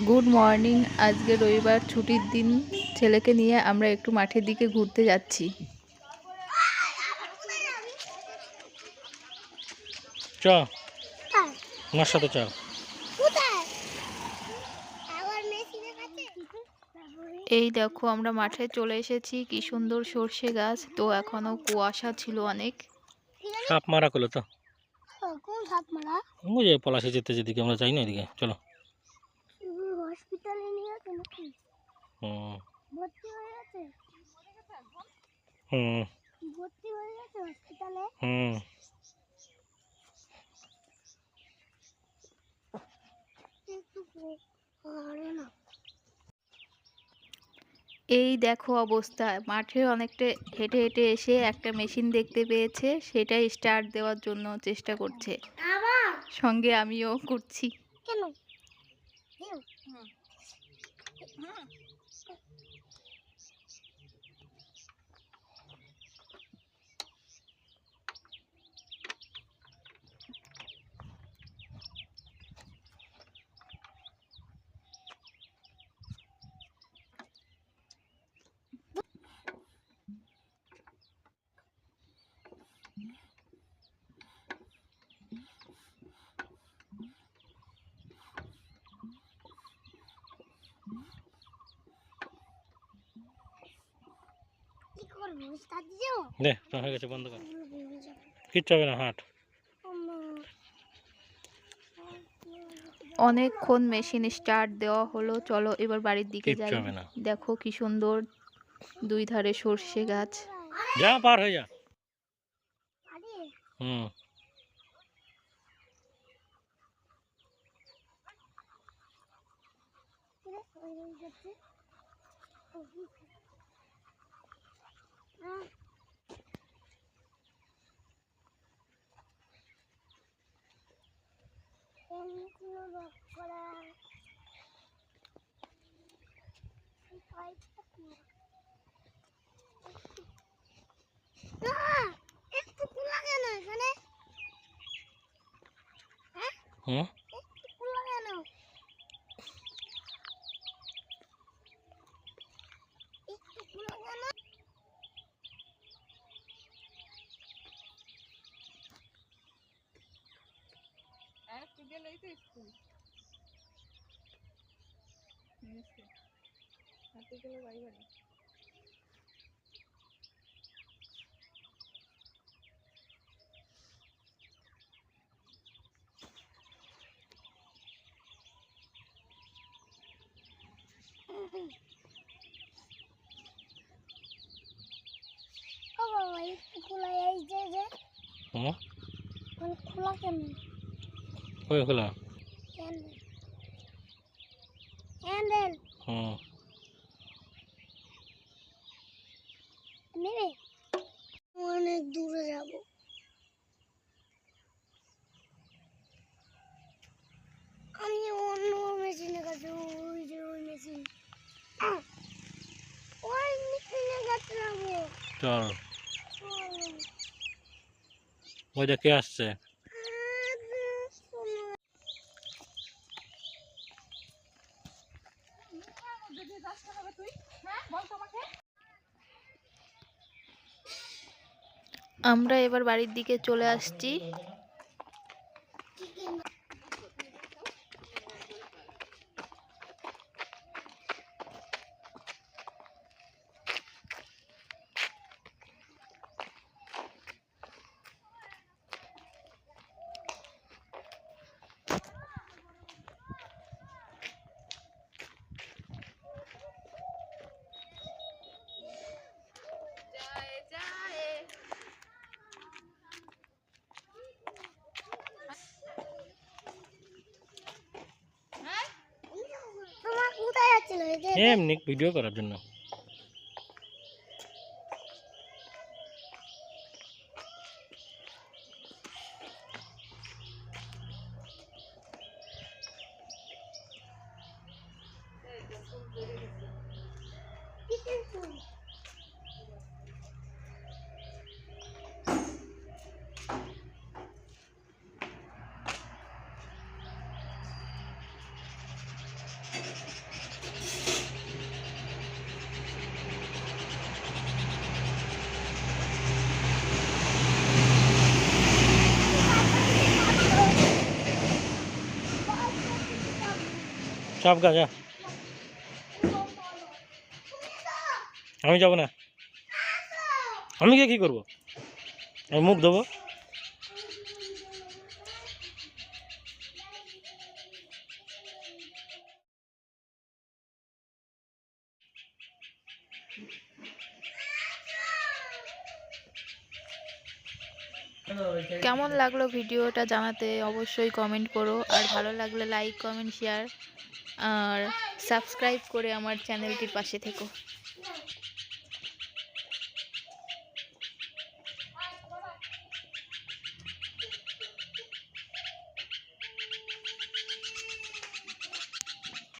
Good morning. আজকে রবিবার ছুটির দিন, ছেলেকে নিয়ে আমরা একটু মাঠের দিকে ঘুরতে যাচ্ছি। চ আমার সাথে চ। এই দেখো আমরা মাঠে চলে এসেছি, কি সুন্দর সর্ষে গাছ। তো এখনো কুয়াশা ছিল অনেক। সাপ মারা করলো তো, ওই যে পলাশে যেতে যেদিকে আমরা যাই না এদিকে চলো। হসপিটালে নিয়ে গেছে নাকি? ভর্তি হয়ে গেছে? ভর্তি হয়ে গেছে হসপিটালে? এই দেখো অবস্থা, মাঠে অনেকটা হেঁটে হেঁটে এসে একটা মেশিন দেখতে পেয়েছে, সেটাই স্টার্ট দেওয়ার জন্য চেষ্টা করছে। সঙ্গে আমিও করছি। কেন? দে হয়ে গেছে, বন্ধ কর, কিচ্ছু হবে না, হাট। অনেকক্ষণ মেশিন স্টার্ট দেওয়া হলো, চলো এবার বাড়ির দিকে কিচ্ছু যাই। হবে না, দেখো কি সুন্দর দুই ধারে সর্ষে গাছ। যা পার হয়ে যা। হুম হুম খোলা কেন? খোলা। হ্যান্ডেল হুম নেবে? অনেক দূরে যাব। আমি অন্য মেশিনের কাছে, ওই যে ওই মেশিন, ওই মেশিনের কাছে যাবো। চল, ওই দেখে আসছে। আমরা এবার বাড়ির দিকে চলে আসছি। তোমার কোথায় যাচ্ছিল? এমনি ভিডিও করার জন্য। চাপ গা যা, আমি যাব না। আমি গিয়ে কী করবো? আমি মুখ দেবো। কেমন লাগলো ভিডিওটা জানাতে অবশ্যই কমেন্ট করো, আর ভালো লাগলে লাইক কমেন্ট শেয়ার আর সাবস্ক্রাইব করে আমার চ্যানেলটির পাশে থেকো।